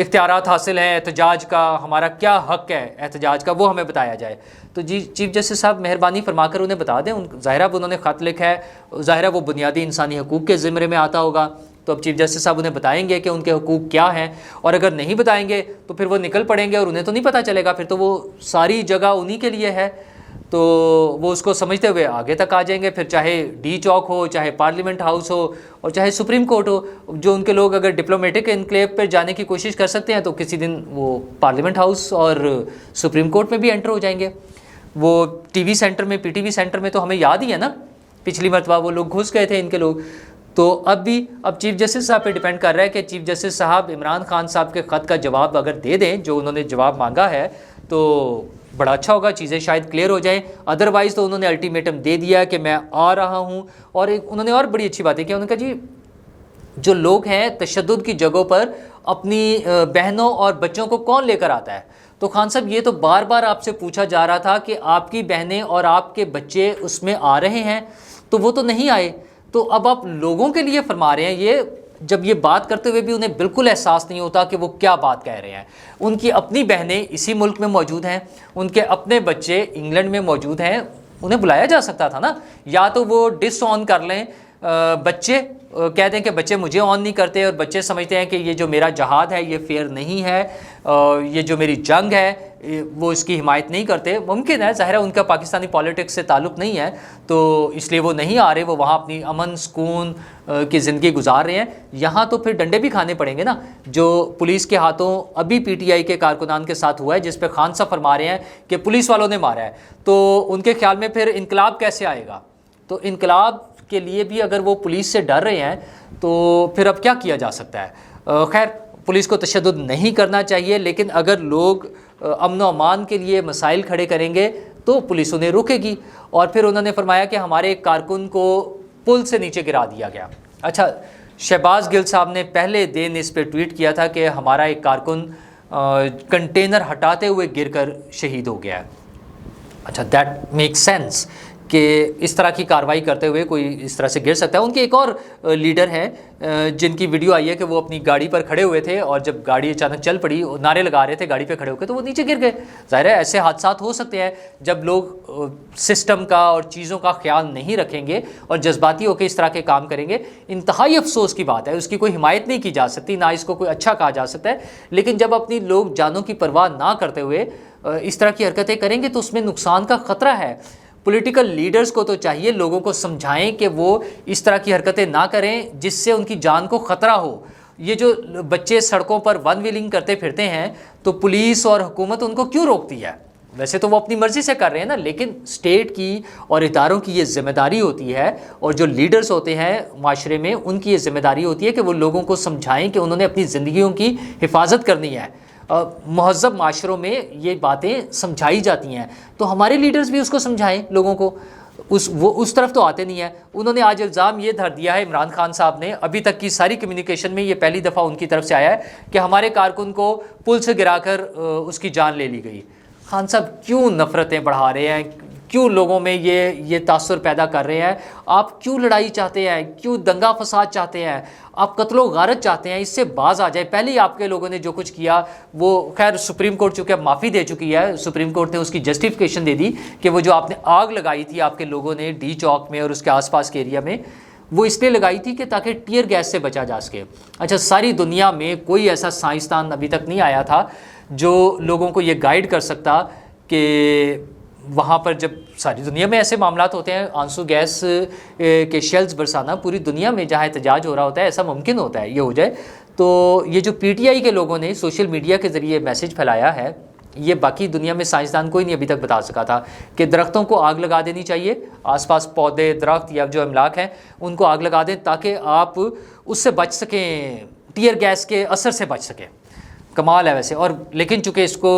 اختیارات حاصل ہیں احتجاج کا، ہمارا کیا حق ہے احتجاج کا، وہ ہمیں بتایا جائے۔ تو جی چیف جسٹس صاحب مہربانی فرما کر انہیں بتا دیں، ظاہرہ انہوں نے خط لکھا ہے، ظاہرہ وہ بنیادی انسانی حقوق کے زمرے میں آتا ہوگا، تو اب چیف جسٹس صاحب انہیں بتائیں گے کہ ان کے حقوق کیا ہیں، اور اگر نہیں بتائیں گے تو پھر وہ نکل پڑیں گے اور انہیں تو نہیں پتہ چلے گا، پھر تو وہ ساری جگہ انہی کے لیے ہے، تو وہ اس کو سمجھتے ہوئے آگے تک آ جائیں گے، پھر چاہے ڈی چوک ہو، چاہے پارلیمنٹ ہاؤس ہو، اور چاہے سپریم کورٹ ہو۔ جو ان کے لوگ اگر ڈپلومیٹک انکلیو پہ جانے کی کوشش کر سکتے ہیں تو کسی دن وہ پارلیمنٹ ہاؤس اور سپریم کورٹ میں بھی انٹر ہو جائیں گے۔ وہ ٹی وی سینٹر میں، پی ٹی وی سینٹر میں تو ہمیں یاد ہی ہے نا، پچھلی مرتبہ وہ لوگ گھس گئے تھے ان کے لوگ۔ تو اب چیف جسٹس صاحب پہ ڈیپینڈ کر رہا ہے کہ چیف جسٹس صاحب عمران خان صاحب کے خط کا جواب اگر دے دیں جو انہوں نے جواب مانگا ہے تو بڑا اچھا ہوگا، چیزیں شاید کلیئر ہو جائیں۔ ادروائز تو انہوں نے الٹیمیٹم دے دیا کہ میں آ رہا ہوں، اور انہوں نے اور بڑی اچھی باتیں کی، انہوں نے کہا جی جو لوگ ہیں تشدد کی جگہوں پر اپنی بہنوں اور بچوں کو کون لے کر آتا ہے؟ تو خان صاحب یہ تو بار بار آپ سے پوچھا جا رہا تھا کہ آپ کی بہنیں اور آپ کے بچے اس میں آ رہے ہیں، تو وہ تو نہیں آئے، تو اب آپ لوگوں کے لیے فرما رہے ہیں۔ یہ جب یہ بات کرتے ہوئے بھی انہیں بالکل احساس نہیں ہوتا کہ وہ کیا بات کہہ رہے ہیں۔ ان کی اپنی بہنیں اسی ملک میں موجود ہیں، ان کے اپنے بچے انگلینڈ میں موجود ہیں، انہیں بلایا جا سکتا تھا نا، یا تو وہ ڈس آن کر لیں، بچے کہہ دیں کہ بچے مجھے آن نہیں کرتے، اور بچے سمجھتے ہیں کہ یہ جو میرا جہاد ہے یہ فیئر نہیں ہے، یہ جو میری جنگ ہے وہ اس کی حمایت نہیں کرتے۔ ممکن ہے، ظاہر ہے ان کا پاکستانی پالیٹکس سے تعلق نہیں ہے تو اس لیے وہ نہیں آ رہے، وہ وہاں اپنی امن سکون کی زندگی گزار رہے ہیں۔ یہاں تو پھر ڈنڈے بھی کھانے پڑیں گے نا، جو پولیس کے ہاتھوں ابھی پی ٹی آئی کے کارکنان کے ساتھ ہوا ہے، جس پہ خان صاحب فرما رہے ہیں کہ پولیس والوں نے مارا ہے، تو ان کے خیال میں پھر انقلاب کیسے آئے گا؟ تو انقلاب کے لیے بھی اگر وہ پولیس سے ڈر رہے ہیں تو پھر اب کیا کیا جا سکتا ہے؟ خیر، پولیس کو تشدد نہیں کرنا چاہیے، لیکن اگر لوگ امن و امان کے لیے مسائل کھڑے کریں گے تو پولیس انہیں روکے گی۔ اور پھر انہوں نے فرمایا کہ ہمارے ایک کارکن کو پل سے نیچے گرا دیا گیا۔ اچھا، شہباز گل صاحب نے پہلے دن اس پہ ٹویٹ کیا تھا کہ ہمارا ایک کارکن کنٹینر ہٹاتے ہوئے گر کر شہید ہو گیا ہے۔ اچھا، دیٹ میک سینس کہ اس طرح کی کارروائی کرتے ہوئے کوئی اس طرح سے گر سکتا ہے۔ ان کے ایک اور لیڈر ہیں جن کی ویڈیو آئی ہے کہ وہ اپنی گاڑی پر کھڑے ہوئے تھے، اور جب گاڑی اچانک چل پڑی، نعرے لگا رہے تھے گاڑی پہ کھڑے ہو کے، تو وہ نیچے گر گئے۔ ظاہر ہے ایسے حادثات ہو سکتے ہیں جب لوگ سسٹم کا اور چیزوں کا خیال نہیں رکھیں گے اور جذباتی ہو کے اس طرح کے کام کریں گے۔ انتہائی افسوس کی بات ہے، اس کی کوئی حمایت نہیں کی جا سکتی، نہ اس کو کوئی اچھا کہا جا سکتا ہے، لیکن جب اپنی لوگ جانوں کی پرواہ نہ کرتے ہوئے اس طرح کی حرکتیں کریں گے تو اس میں نقصان کا خطرہ ہے۔ پولیٹیکل لیڈرز کو تو چاہیے لوگوں کو سمجھائیں کہ وہ اس طرح کی حرکتیں نہ کریں جس سے ان کی جان کو خطرہ ہو۔ یہ جو بچے سڑکوں پر ون ویلنگ کرتے پھرتے ہیں تو پولیس اور حکومت ان کو کیوں روکتی ہے؟ ویسے تو وہ اپنی مرضی سے کر رہے ہیں نا، لیکن اسٹیٹ کی اور اداروں کی یہ ذمہ داری ہوتی ہے، اور جو لیڈرز ہوتے ہیں معاشرے میں ان کی یہ ذمہ داری ہوتی ہے کہ وہ لوگوں کو سمجھائیں کہ انہوں نے اپنی زندگیوں کی حفاظت کرنی ہے۔ مہذب معاشروں میں یہ باتیں سمجھائی جاتی ہیں، تو ہمارے لیڈرز بھی اس کو سمجھائیں لوگوں کو، وہ اس طرف تو آتے نہیں ہیں۔ انہوں نے آج الزام یہ دھر دیا ہے عمران خان صاحب نے، ابھی تک کی ساری کمیونیکیشن میں یہ پہلی دفعہ ان کی طرف سے آیا ہے کہ ہمارے کارکن کو پل سے گرا کر اس کی جان لے لی گئی۔ خان صاحب کیوں نفرتیں بڑھا رہے ہیں؟ کیوں لوگوں میں یہ تاثر پیدا کر رہے ہیں؟ آپ کیوں لڑائی چاہتے ہیں؟ کیوں دنگا فساد چاہتے ہیں؟ آپ قتل و غارت چاہتے ہیں؟ اس سے باز آ جائے۔ پہلے ہی آپ کے لوگوں نے جو کچھ کیا وہ خیر سپریم کورٹ چونکہ اب معافی دے چکی ہے، سپریم کورٹ نے اس کی جسٹیفیکیشن دے دی کہ وہ جو آپ نے آگ لگائی تھی آپ کے لوگوں نے ڈی چوک میں اور اس کے آس پاس کے ایریا میں، وہ اس لیے لگائی تھی کہ تاکہ ٹیئر گیس سے بچا جا سکے۔ اچھا، ساری دنیا میں کوئی ایسا سائنسدان ابھی تک نہیں آیا تھا جو لوگوں کو یہ گائیڈ کر سکتا کہ وہاں پر جب ساری دنیا میں ایسے معاملات ہوتے ہیں، آنسو گیس کے شیلز برسانا پوری دنیا میں جہاں احتجاج ہو رہا ہوتا ہے ایسا ممکن ہوتا ہے یہ ہو جائے۔ تو یہ جو پی ٹی آئی کے لوگوں نے سوشل میڈیا کے ذریعے میسج پھیلایا ہے، یہ باقی دنیا میں سائنسدان کوئی نہیں ابھی تک بتا سکا تھا کہ درختوں کو آگ لگا دینی چاہیے، آس پاس پودے درخت یا جو املاک ہیں ان کو آگ لگا دیں تاکہ آپ اس سے بچ سکیں، ٹیئر گیس کے اثر سے بچ سکیں۔ کمال ہے ویسے، اور لیکن چونکہ اس کو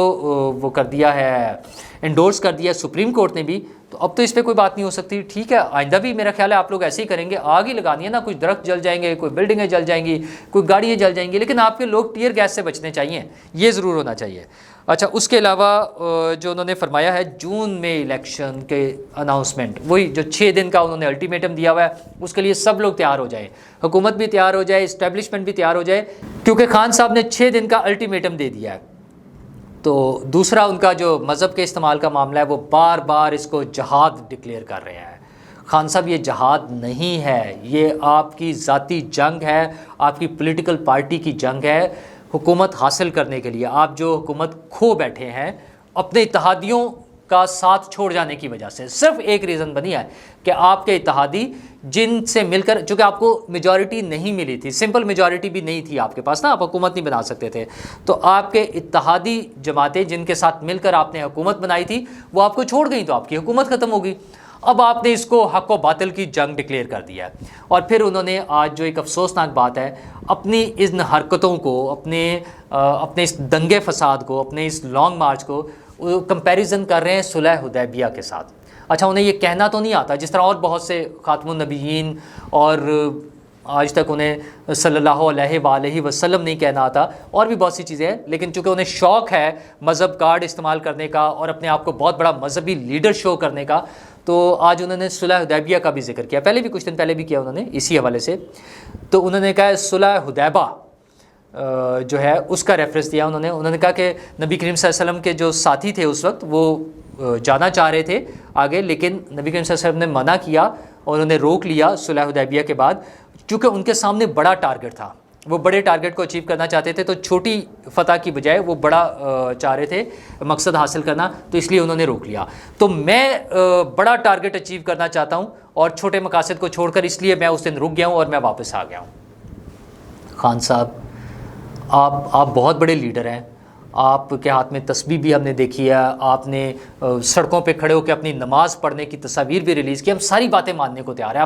وہ کر دیا ہے، انڈورس کر دیا سپریم کورٹ نے بھی، تو اب تو اس پہ کوئی بات نہیں ہو سکتی۔ ٹھیک ہے، آئندہ بھی میرا خیال ہے آپ لوگ ایسے ہی کریں گے، آگ ہی لگانی ہے نا، کچھ درخت جل جائیں گے، کوئی بلڈنگیں جل جائیں گی، کوئی گاڑیاں جل جائیں گی، لیکن آپ کے لوگ ٹیئر گیس سے بچنے چاہیے، یہ ضرور ہونا چاہیے۔ اچھا، اس کے علاوہ جو انہوں نے فرمایا ہے جون میں الیکشن کے اناؤنسمنٹ، وہی جو 6 دن کا انہوں نے الٹیمیٹم دیا ہوا ہے، اس کے لیے سب لوگ تیار ہو جائیں، حکومت بھی تیار ہو جائے، اسٹیبلشمنٹ بھی تیار ہو جائے، کیونکہ خان صاحب نے 6 دن کا الٹیمیٹم دے دیا ہے۔ تو دوسرا ان کا جو مذہب کے استعمال کا معاملہ ہے، وہ بار بار اس کو جہاد ڈکلیئر کر رہے ہیں۔ خان صاحب یہ جہاد نہیں ہے، یہ آپ کی ذاتی جنگ ہے، آپ کی پولیٹیکل پارٹی کی جنگ ہے حکومت حاصل کرنے کے لیے۔ آپ جو حکومت کھو بیٹھے ہیں اپنے اتحادیوں کا ساتھ چھوڑ جانے کی وجہ سے، صرف ایک ریزن بنی ہے کہ آپ کے اتحادی جن سے مل کر، چونکہ آپ کو میجورٹی نہیں ملی تھی، سمپل میجورٹی بھی نہیں تھی آپ کے پاس نا، آپ حکومت نہیں بنا سکتے تھے، تو آپ کے اتحادی جماعتیں جن کے ساتھ مل کر آپ نے حکومت بنائی تھی وہ آپ کو چھوڑ گئیں، تو آپ کی حکومت ختم ہو گئی۔ اب آپ نے اس کو حق و باطل کی جنگ ڈکلیئر کر دیا ہے۔ اور پھر انہوں نے آج جو ایک افسوسناک بات ہے، اپنی ان حرکتوں کو، اپنے اس دنگے فساد کو، اپنے اس لانگ مارچ کو کمپیریزن کر رہے ہیں صلح حدیبیہ کے ساتھ۔ اچھا، انہیں یہ کہنا تو نہیں آتا، جس طرح اور بہت سے خاتم النبیین اور آج تک انہیں صلی اللہ علیہ وآلہ وسلم نہیں کہنا آتا، اور بھی بہت سی چیزیں ہیں، لیکن چونکہ انہیں شوق ہے مذہب کارڈ استعمال کرنے کا اور اپنے آپ کو بہت بڑا مذہبی لیڈر شو کرنے کا، تو آج انہوں نے صلح حدیبیہ کا بھی ذکر کیا، پہلے بھی کچھ دن پہلے بھی کیا انہوں نے اسی حوالے سے۔ تو انہوں نے کہا صلح حدیبہ جو ہے اس کا ریفرنس دیا انہوں نے کہا کہ نبی کریم صلی اللہ علیہ وسلم کے جو ساتھی تھے اس وقت، وہ جانا چاہ رہے تھے آگے، لیکن نبی کریم صلی اللہ علیہ وسلم نے منع کیا اور انہوں نے روک لیا صلح حدیبیہ کے بعد، چونکہ ان کے سامنے بڑا ٹارگٹ تھا، وہ بڑے ٹارگٹ کو اچیو کرنا چاہتے تھے، تو چھوٹی فتح کی بجائے وہ بڑا چاہ رہے تھے مقصد حاصل کرنا، تو اس لیے انہوں نے روک لیا۔ تو میں بڑا ٹارگٹ اچیو کرنا چاہتا ہوں اور چھوٹے مقاصد کو چھوڑ کر، اس لیے میں اس دن رک گیا ہوں اور میں واپس آ گیا ہوں۔ خان صاحب، آپ بہت بڑے لیڈر ہیں، آپ کے ہاتھ میں تسبیح بھی ہم نے دیکھی ہے، آپ نے سڑکوں پہ کھڑے ہو کے اپنی نماز پڑھنے کی تصاویر بھی ریلیز کی، ہم ساری باتیں ماننے کو تیار ہیں۔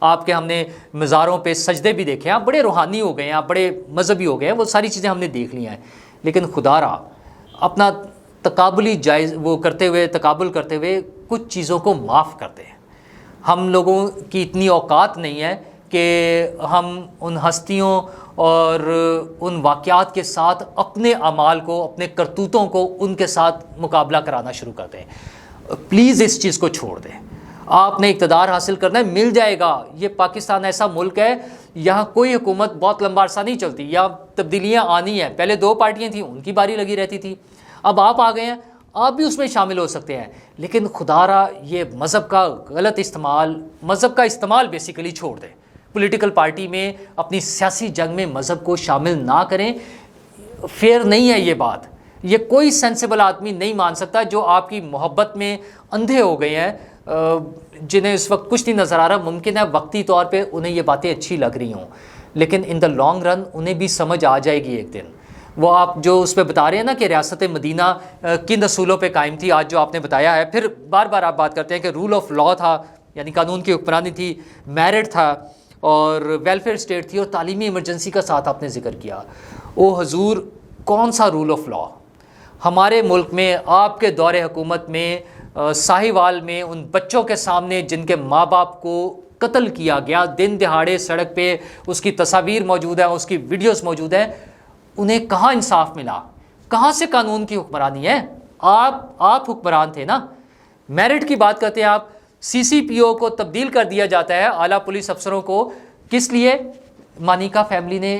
آپ کے ہم نے مزاروں پہ سجدے بھی دیکھے ہیں، آپ بڑے روحانی ہو گئے ہیں، آپ بڑے مذہبی ہو گئے ہیں، وہ ساری چیزیں ہم نے دیکھ لی ہیں، لیکن خدا را اپنا تقابلی تقابل کرتے ہوئے کچھ چیزوں کو معاف کرتے ہیں۔ ہم لوگوں کی اتنی اوقات نہیں ہے کہ ہم ان ہستیوں اور ان واقعات کے ساتھ اپنے اعمال کو، اپنے کرتوتوں کو ان کے ساتھ مقابلہ کرانا شروع کر دیں۔ پلیز اس چیز کو چھوڑ دیں۔ آپ نے اقتدار حاصل کرنا ہے، مل جائے گا۔ یہ پاکستان ایسا ملک ہے، یہاں کوئی حکومت بہت لمبا عرصہ نہیں چلتی، یہاں تبدیلیاں آنی ہیں۔ پہلے 2 پارٹیاں تھیں، ان کی باری لگی رہتی تھی، اب آپ آ گئے ہیں، آپ بھی اس میں شامل ہو سکتے ہیں، لیکن خدا را یہ مذہب کا غلط استعمال، مذہب کا استعمال بیسیکلی چھوڑ دیں۔ پولیٹیکل پارٹی میں اپنی سیاسی جنگ میں مذہب کو شامل نہ کریں، فیئر نہیں ہے یہ بات۔ یہ کوئی سینسیبل آدمی نہیں مان سکتا جو آپ کی محبت میں اندھے ہو گئے ہیں، جنہیں اس وقت کچھ نہیں نظر آ رہا۔ ممکن ہے وقتی طور پہ انہیں یہ باتیں اچھی لگ رہی ہوں، لیکن ان دا لانگ رن انہیں بھی سمجھ آ جائے گی ایک دن۔ وہ آپ جو اس پہ بتا رہے ہیں نا کہ ریاست مدینہ کن اصولوں پہ قائم تھی، آج جو آپ نے بتایا ہے، پھر بار بار آپ بات کرتے ہیں کہ رول آف لا تھا، یعنی قانون کی حکمرانی تھی، میرٹ تھا اور ویلفیئر اسٹیٹ تھی، اور تعلیمی ایمرجنسی کا ساتھ آپ نے ذکر کیا۔ او حضور، کون سا رول آف لا؟ ہمارے ملک میں آپ کے دور حکومت میں ساہیوال میں ان بچوں کے سامنے جن کے ماں باپ کو قتل کیا گیا، دن دہاڑے سڑک پہ اس کی تصاویر موجود ہیں، اس کی ویڈیوز موجود ہیں، انہیں کہاں انصاف ملا؟ کہاں سے قانون کی حکمرانی ہے؟ آپ حکمران تھے نا۔ میرٹ کی بات کرتے ہیں آپ، سی سی پی او کو تبدیل کر دیا جاتا ہے اعلیٰ پولیس افسروں کو، کس لیے؟ مانیکا فیملی نے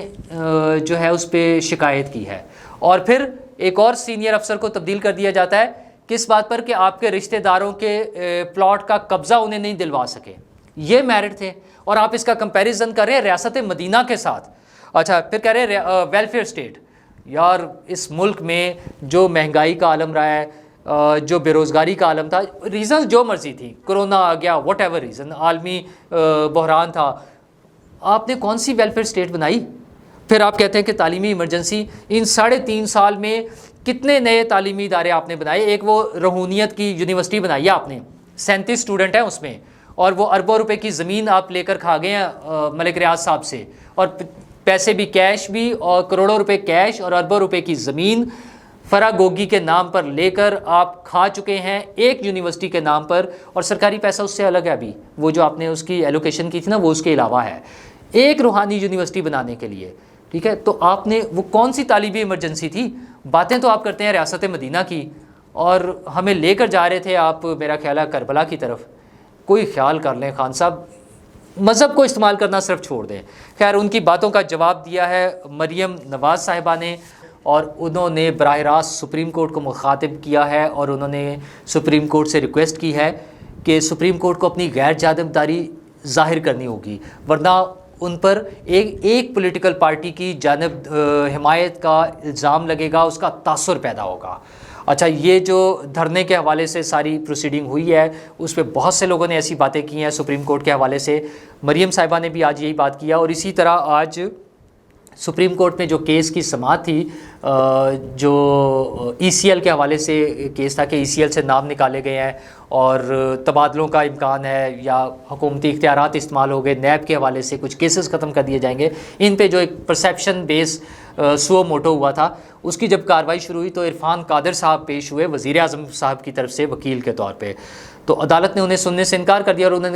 جو ہے اس پہ شکایت کی ہے، اور پھر ایک اور سینئر افسر کو تبدیل کر دیا جاتا ہے، کس بات پر؟ کہ آپ کے رشتہ داروں کے پلاٹ کا قبضہ انہیں نہیں دلوا سکے۔ یہ میرٹ تھے، اور آپ اس کا کمپیریزن کر رہے ہیں ریاست مدینہ کے ساتھ۔ اچھا، پھر کہہ رہے ہیں ویلفیئر اسٹیٹ۔ یار، اس ملک میں جو مہنگائی کا عالم رہا ہے، جو بے روزگاری کا عالم تھا، ریزن جو مرضی تھی، کرونا آ گیا، واٹ ایور ریزن، عالمی بحران تھا، آپ نے کون سی ویلفیئر اسٹیٹ بنائی؟ پھر آپ کہتے ہیں کہ تعلیمی ایمرجنسی۔ ان 3.5 سال میں کتنے نئے تعلیمی ادارے آپ نے بنائے؟ ایک وہ روحانیت کی یونیورسٹی بنائی ہے آپ نے، 37 اسٹوڈنٹ ہیں اس میں، اور وہ اربوں روپے کی زمین آپ لے کر کھا گئے ہیں ملک ریاض صاحب سے، اور پیسے بھی کیش بھی، اور کروڑوں روپے کیش اور اربوں روپے کی زمین فراگوگی کے نام پر لے کر آپ کھا چکے ہیں، ایک یونیورسٹی کے نام پر، اور سرکاری پیسہ اس سے الگ ہے۔ ابھی وہ جو آپ نے اس کی ایلوکیشن کی تھی نا، وہ اس کے علاوہ ہے، ایک روحانی یونیورسٹی بنانے کے لیے، ٹھیک ہے؟ تو آپ نے وہ کون سی تعلیمی ایمرجنسی تھی؟ باتیں تو آپ کرتے ہیں ریاست مدینہ کی، اور ہمیں لے کر جا رہے تھے آپ میرا خیال ہے کربلا کی طرف. کوئی خیال کر لیں خان صاحب، مذہب کو استعمال کرنا صرف چھوڑ دیں. خیر ان کی باتوں کا جواب دیا ہے مریم نواز صاحبہ نے، اور انہوں نے براہ راست سپریم کورٹ کو مخاطب کیا ہے، اور انہوں نے سپریم کورٹ سے ریکویسٹ کی ہے کہ سپریم کورٹ کو اپنی غیر جانبداری ظاہر کرنی ہوگی، ورنہ ان پر ایک پولیٹیکل پارٹی کی جانب حمایت کا الزام لگے گا، اس کا تاثر پیدا ہوگا. اچھا، یہ جو دھرنے کے حوالے سے ساری پروسیڈنگ ہوئی ہے اس پہ بہت سے لوگوں نے ایسی باتیں کی ہیں سپریم کورٹ کے حوالے سے. مریم صاحبہ نے بھی آج یہی بات کیا، اور اسی طرح آج سپریم کورٹ میں جو کیس کی سماعت تھی، جو ای سی ایل کے حوالے سے کیس تھا کہ ای سی ایل سے نام نکالے گئے ہیں اور تبادلوں کا امکان ہے یا حکومتی اختیارات استعمال ہو گئے، نیب کے حوالے سے کچھ کیسز ختم کر دیے جائیں گے، ان پہ جو ایک پرسیپشن بیس سو موٹو ہوا تھا، اس کی جب کارروائی شروع ہوئی تو عرفان قادر صاحب پیش ہوئے وزیر اعظم صاحب کی طرف سے وکیل کے طور پہ. تو عدالت نے انہیں سننے سے انکار کر دیا، اور انہوں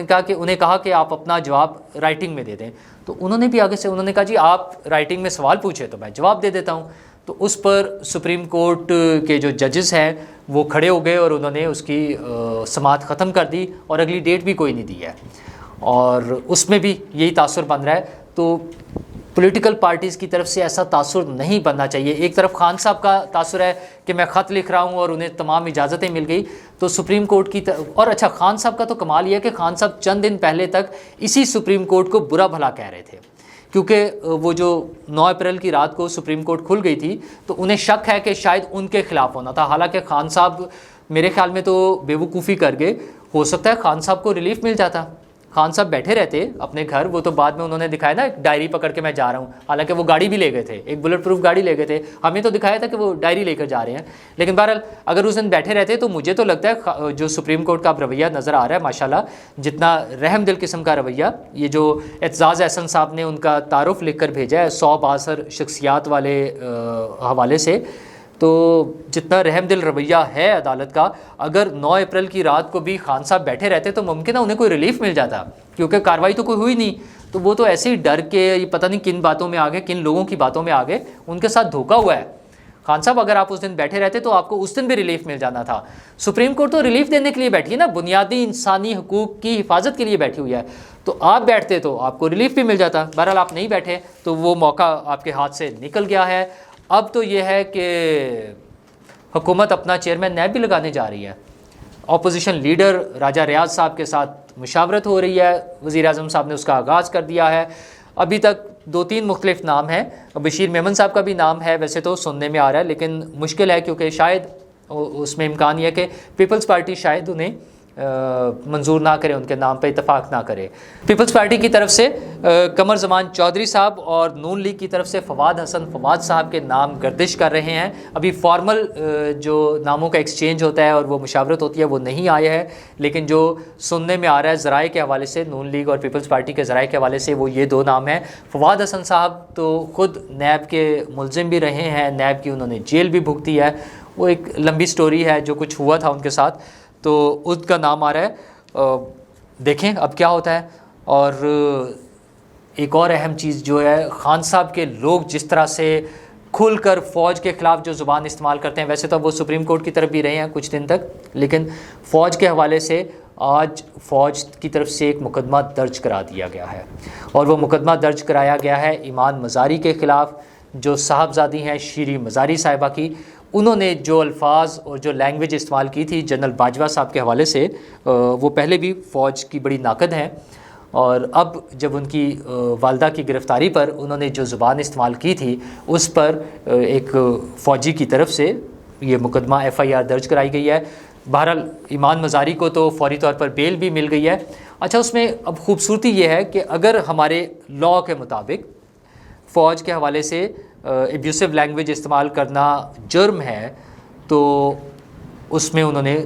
نے کہا کہ آپ اپنا جواب رائٹنگ میں دے دیں. تو انہوں نے بھی آگے سے انہوں نے کہا جی آپ رائٹنگ میں سوال پوچھے تو میں جواب دے دیتا ہوں. تو اس پر سپریم کورٹ کے جو ججز ہیں وہ کھڑے ہو گئے اور انہوں نے اس کی سماعت ختم کر دی، اور اگلی ڈیٹ بھی کوئی نہیں دی ہے، اور اس میں بھی یہی تاثر بن رہا ہے. تو پولیٹیکل پارٹیز کی طرف سے ایسا تاثر نہیں بننا چاہیے. ایک طرف خان صاحب کا تاثر ہے کہ میں خط لکھ رہا ہوں اور انہیں تمام اجازتیں مل گئی، تو سپریم کورٹ کی اور اچھا خان صاحب کا تو کمال یہ ہے کہ خان صاحب چند دن پہلے تک اسی سپریم کورٹ کو برا بھلا کہہ رہے تھے، کیونکہ وہ جو 9 اپریل کی رات کو سپریم کورٹ کھل گئی تھی تو انہیں شک ہے کہ شاید ان کے خلاف ہونا تھا. حالانکہ خان صاحب میرے خیال میں تو بے وقوفی کر گئے، ہو سکتا ہے خان صاحب کو ریلیف مل جاتا. خان صاحب بیٹھے رہتے اپنے گھر، وہ تو بعد میں انہوں نے دکھایا نا ایک ڈائری پکڑ کے میں جا رہا ہوں، حالانکہ وہ گاڑی بھی لے گئے تھے، ایک بلٹ پروف گاڑی لے گئے تھے، ہمیں تو دکھایا تھا کہ وہ ڈائری لے کر جا رہے ہیں. لیکن بہرحال اگر اس دن بیٹھے رہتے تو مجھے تو لگتا ہے جو سپریم کورٹ کا اب رویہ نظر آ رہا ہے ماشاءاللہ، جتنا رحم دل قسم کا رویہ، یہ جو اعتزاز احسن صاحب نے ان کا تعارف لکھ کر بھیجا ہے 100 بااثر شخصیات والے حوالے سے، تو جتنا رحم دل رویہ ہے عدالت کا، اگر 9 اپریل کی رات کو بھی خان صاحب بیٹھے رہتے تو ممکن ہے انہیں کوئی ریلیف مل جاتا، کیونکہ کارروائی تو کوئی ہوئی نہیں. تو وہ تو ایسے ہی ڈر کے یہ پتہ نہیں کن باتوں میں آ گئے، کن لوگوں کی باتوں میں آ گئے، ان کے ساتھ دھوکہ ہوا ہے. خان صاحب اگر آپ اس دن بیٹھے رہتے تو آپ کو اس دن بھی ریلیف مل جانا تھا. سپریم کورٹ تو ریلیف دینے کے لیے بیٹھی ہے نا، بنیادی انسانی حقوق کی حفاظت کے لیے بیٹھی ہوئی ہے، تو آپ بیٹھتے تو آپ کو ریلیف بھی مل جاتا. بہرحال آپ نہیں بیٹھے تو وہ موقع آپ کے ہاتھ سے نکل گیا ہے. اب تو یہ ہے کہ حکومت اپنا چیئرمین نیب بھی لگانے جا رہی ہے. اپوزیشن لیڈر راجہ ریاض صاحب کے ساتھ مشاورت ہو رہی ہے، وزیر اعظم صاحب نے اس کا آغاز کر دیا ہے. ابھی تک 2-3 مختلف نام ہیں، بشیر میمن صاحب کا بھی نام ہے ویسے تو سننے میں آ رہا ہے، لیکن مشکل ہے کیونکہ شاید اس میں امکان یہ ہے کہ پیپلز پارٹی شاید انہیں منظور نہ کرے، ان کے نام پہ اتفاق نہ کرے. پیپلز پارٹی کی طرف سے قمر زمان چودھری صاحب اور نون لیگ کی طرف سے فواد حسن فواد صاحب کے نام گردش کر رہے ہیں. ابھی فارمل جو ناموں کا ایکسچینج ہوتا ہے اور وہ مشاورت ہوتی ہے وہ نہیں آیا ہے، لیکن جو سننے میں آ رہا ہے ذرائع کے حوالے سے، نون لیگ اور پیپلز پارٹی کے ذرائع کے حوالے سے، وہ یہ 2 نام ہیں. فواد حسن صاحب تو خود نیب کے ملزم بھی رہے ہیں، نیب کی انہوں نے جیل بھی بھگتی ہے، وہ ایک لمبی سٹوری ہے جو کچھ ہوا تھا ان کے ساتھ، تو ان کا نام آ رہا ہے. دیکھیں اب کیا ہوتا ہے. اور ایک اور اہم چیز جو ہے، خان صاحب کے لوگ جس طرح سے کھل کر فوج کے خلاف جو زبان استعمال کرتے ہیں، ویسے تو وہ سپریم کورٹ کی طرف بھی رہے ہیں کچھ دن تک، لیکن فوج کے حوالے سے آج فوج کی طرف سے ایک مقدمہ درج کرا دیا گیا ہے، اور وہ مقدمہ درج کرایا گیا ہے ایمان مزاری کے خلاف، جو صاحبزادی ہیں شیریں مزاری صاحبہ کی. انہوں نے جو الفاظ اور جو لینگویج استعمال کی تھی جنرل باجوہ صاحب کے حوالے سے، وہ پہلے بھی فوج کی بڑی ناقد ہیں، اور اب جب ان کی والدہ کی گرفتاری پر انہوں نے جو زبان استعمال کی تھی اس پر ایک فوجی کی طرف سے یہ مقدمہ FIR درج کرائی گئی ہے. بہرحال ایمان مزاری کو تو فوری طور پر بیل بھی مل گئی ہے. اچھا، اس میں اب خوبصورتی یہ ہے کہ اگر ہمارے لاء کے مطابق فوج کے حوالے سے ایبیوسو لینگویج استعمال کرنا جرم ہے، تو اس میں انہوں نے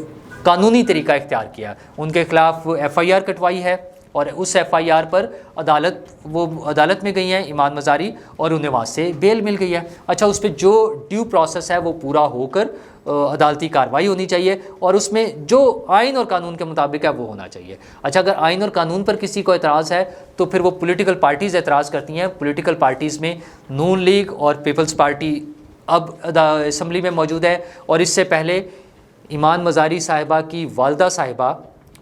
قانونی طریقہ اختیار کیا، ان کے خلاف FIR کٹوائی ہے، اور اس FIR پر عدالت میں گئی ہیں ایمان مزاری، اور انہیں وہاں سے بیل مل گئی ہے. اچھا، اس پہ جو ڈیو پروسیس ہے وہ پورا ہو کر عدالتی کارروائی ہونی چاہیے، اور اس میں جو آئین اور قانون کے مطابق ہے وہ ہونا چاہیے. اچھا، اگر آئین اور قانون پر کسی کو اعتراض ہے تو پھر وہ پولیٹیکل پارٹیز اعتراض کرتی ہیں. پولیٹیکل پارٹیز میں نون لیگ اور پیپلز پارٹی اب اسمبلی میں موجود ہے، اور اس سے پہلے ایمان مزاری صاحبہ کی والدہ صاحبہ،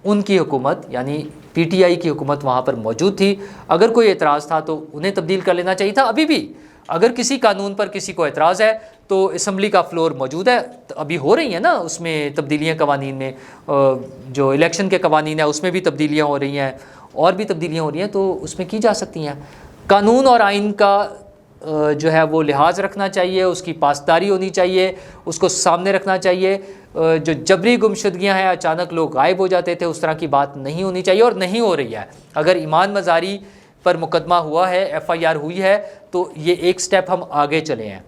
ان کی حکومت یعنی پی ٹی آئی کی حکومت وہاں پر موجود تھی۔ اگر کوئی اعتراض تھا تو انہیں تبدیل کر لینا چاہیے تھا۔ ابھی بھی اگر کسی قانون پر کسی کو اعتراض ہے تو اسمبلی کا فلور موجود ہے، ابھی ہو رہی ہیں نا اس میں تبدیلیاں، قوانین میں جو الیکشن کے قوانین ہیں اس میں بھی تبدیلیاں ہو رہی ہیں، اور بھی تبدیلیاں ہو رہی ہیں، تو اس میں کی جا سکتی ہیں۔ قانون اور آئین کا جو ہے وہ لحاظ رکھنا چاہیے، اس کی پاسداری ہونی چاہیے، اس کو سامنے رکھنا چاہیے۔ جو جبری گمشدگیاں ہیں، اچانک لوگ غائب ہو جاتے تھے، اس طرح کی بات نہیں ہونی چاہیے، اور نہیں ہو رہی ہے۔ اگر ایمان مزاری پر مقدمہ ہوا ہے، ایف آئی آر ہوئی ہے، تو یہ ایک سٹیپ ہم آگے چلے ہیں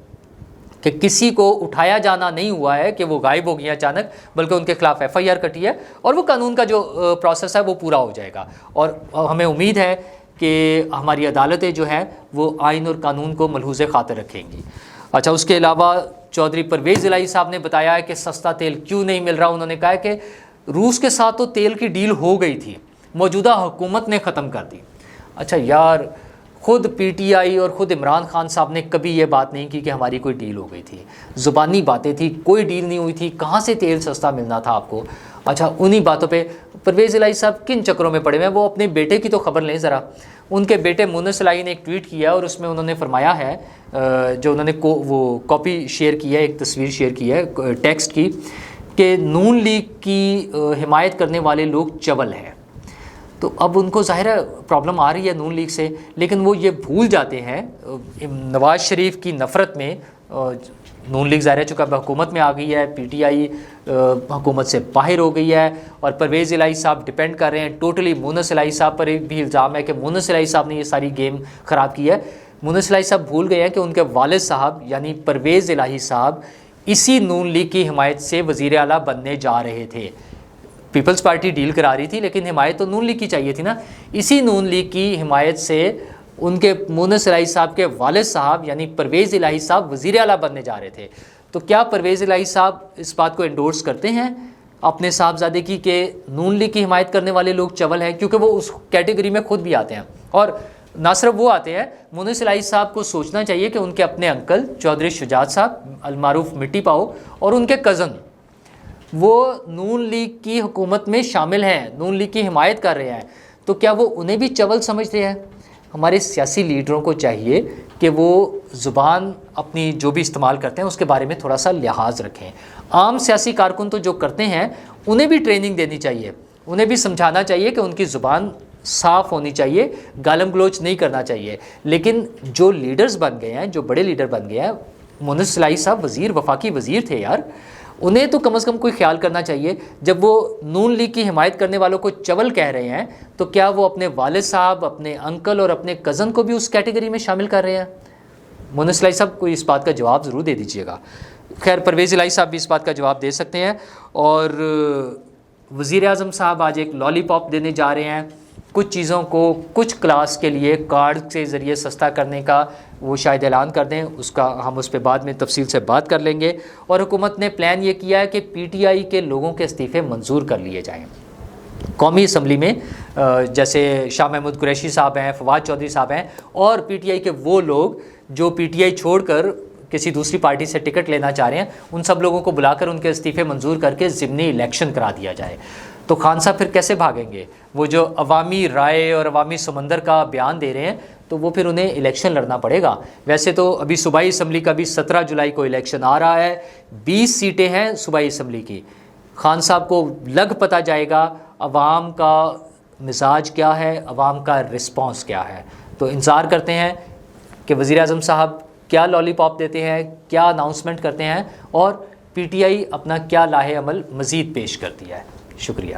کہ کسی کو اٹھایا جانا نہیں ہوا ہے کہ وہ غائب ہو گیا اچانک، بلکہ ان کے خلاف ایف آئی آر کٹی ہے، اور وہ قانون کا جو پروسیس ہے وہ پورا ہو جائے گا، اور ہمیں امید ہے کہ ہماری عدالتیں جو ہے وہ آئین اور قانون کو ملحوظ خاطر رکھیں گی۔ اچھا، اس کے علاوہ چودھری پرویز الہی صاحب نے بتایا ہے کہ سستا تیل کیوں نہیں مل رہا۔ انہوں نے کہا کہ روس کے ساتھ تو تیل کی ڈیل ہو گئی تھی، موجودہ حکومت نے ختم کر دی۔ اچھا یار، خود پی ٹی آئی اور خود عمران خان صاحب نے کبھی یہ بات نہیں کی کہ ہماری کوئی ڈیل ہو گئی تھی، زبانی باتیں تھی، کوئی ڈیل نہیں ہوئی تھی، کہاں سے تیل سستا ملنا تھا آپ کو۔ اچھا، انہی باتوں پہ پرویز الہی صاحب کن چکروں میں پڑے ہوئے ہیں؟ وہ اپنے بیٹے کی تو خبر لیں ذرا۔ ان کے بیٹے مونس الہی نے ایک ٹویٹ کیا، اور اس میں انہوں نے فرمایا ہے، جو انہوں نے وہ کاپی شیئر کی ہے، ایک تصویر شیئر کی ہے ٹیکسٹ کی، کہ نون لیگ کی حمایت کرنے والے لوگ چول ہیں۔ تو اب ان کو ظاہر ہے پرابلم آ رہی ہے نون لیگ سے، لیکن وہ یہ بھول جاتے ہیں نواز شریف کی نفرت میں۔ نون لیگ ظاہر ہے چونکہ اب حکومت میں آ گئی ہے، پی ٹی آئی حکومت سے باہر ہو گئی ہے، اور پرویز الہی صاحب ڈپینڈ کر رہے ہیں ٹوٹلی مونس الہی صاحب پر۔ بھی الزام ہے کہ مونس الہی صاحب نے یہ ساری گیم خراب کی ہے۔ مونس الہی صاحب بھول گئے ہیں کہ ان کے والد صاحب یعنی پرویز الہی صاحب اسی نون لیگ کی حمایت سے وزیر اعلیٰ بننے جا رہے تھے۔ پیپلز پارٹی ڈیل کرا رہی تھی، لیکن حمایت تو نون لیگ کی چاہیے تھی نا۔ اسی نون لیگ کی حمایت سے ان کے مونس الہی صاحب کے والد صاحب یعنی پرویز الہی صاحب وزیر اعلیٰ بننے جا رہے تھے۔ تو کیا پرویز الہی صاحب اس بات کو انڈورس کرتے ہیں اپنے صاحبزادے کی کہ نون لیگ کی حمایت کرنے والے لوگ چول ہیں؟ کیونکہ وہ اس کیٹیگری میں خود بھی آتے ہیں، اور نہ صرف وہ آتے ہیں، مونس الہی صاحب کو سوچنا چاہیے کہ ان کے اپنے انکل چودھری شجاعت صاحب المعروف مٹی پاؤ اور ان کے کزن، وہ نون لیگ کی حکومت میں شامل ہیں، نون لیگ کی حمایت کر رہے ہیں، تو کیا وہ انہیں بھی چول سمجھتے ہیں؟ ہمارے سیاسی لیڈروں کو چاہیے کہ وہ زبان اپنی جو بھی استعمال کرتے ہیں اس کے بارے میں تھوڑا سا لحاظ رکھیں۔ عام سیاسی کارکن تو جو کرتے ہیں انہیں بھی ٹریننگ دینی چاہیے، انہیں بھی سمجھانا چاہیے کہ ان کی زبان صاف ہونی چاہیے، گالم گلوچ نہیں کرنا چاہیے۔ لیکن جو لیڈرز بن گئے ہیں، جو بڑے لیڈر بن گئے ہیں، مونس الہی صاحب وزیر، وفاقی وزیر تھے یار، انہیں تو کم از کم کوئی خیال کرنا چاہیے۔ جب وہ نون لیگ کی حمایت کرنے والوں کو چول کہہ رہے ہیں تو کیا وہ اپنے والد صاحب، اپنے انکل اور اپنے کزن کو بھی اس کیٹیگری میں شامل کر رہے ہیں؟ مونس الہی صاحب کو اس بات کا جواب ضرور دے دیجیے گا۔ خیر، پرویز الہی صاحب بھی اس بات کا جواب دے سکتے ہیں۔ اور وزیر اعظم صاحب آج ایک لالی پاپ دینے جا رہے ہیں، کچھ چیزوں کو کچھ کلاس کے لیے کارڈ کے ذریعے سستا کرنے کا وہ شاید اعلان کر دیں، اس کا ہم اس پہ بعد میں تفصیل سے بات کر لیں گے۔ اور حکومت نے پلان یہ کیا ہے کہ پی ٹی آئی کے لوگوں کے استعفے منظور کر لیے جائیں۔ قومی اسمبلی میں جیسے شاہ محمود قریشی صاحب ہیں، فواد چودھری صاحب ہیں، اور پی ٹی آئی کے وہ لوگ جو پی ٹی آئی چھوڑ کر کسی دوسری پارٹی سے ٹکٹ لینا چاہ رہے ہیں، ان سب لوگوں کو بلا کر ان کے استعفے منظور کر کے ضمنی الیکشن کرا دیا جائے۔ تو خان صاحب پھر کیسے بھاگیں گے؟ وہ جو عوامی رائے اور عوامی سمندر کا بیان دے رہے ہیں، تو وہ پھر انہیں الیکشن لڑنا پڑے گا۔ ویسے تو ابھی صوبائی اسمبلی کا بھی 17 جولائی کو الیکشن آ رہا ہے، 20 سیٹیں ہیں صوبائی اسمبلی کی۔ خان صاحب کو لگ پتہ جائے گا عوام کا مزاج کیا ہے، عوام کا رسپانس کیا ہے۔ تو انتظار کرتے ہیں کہ وزیر اعظم صاحب کیا لالی پاپ دیتے ہیں، کیا اناؤنسمنٹ کرتے ہیں، اور پی ٹی آئی اپنا کیا لاہے عمل مزید پیش کرتی ہے۔ شکریہ۔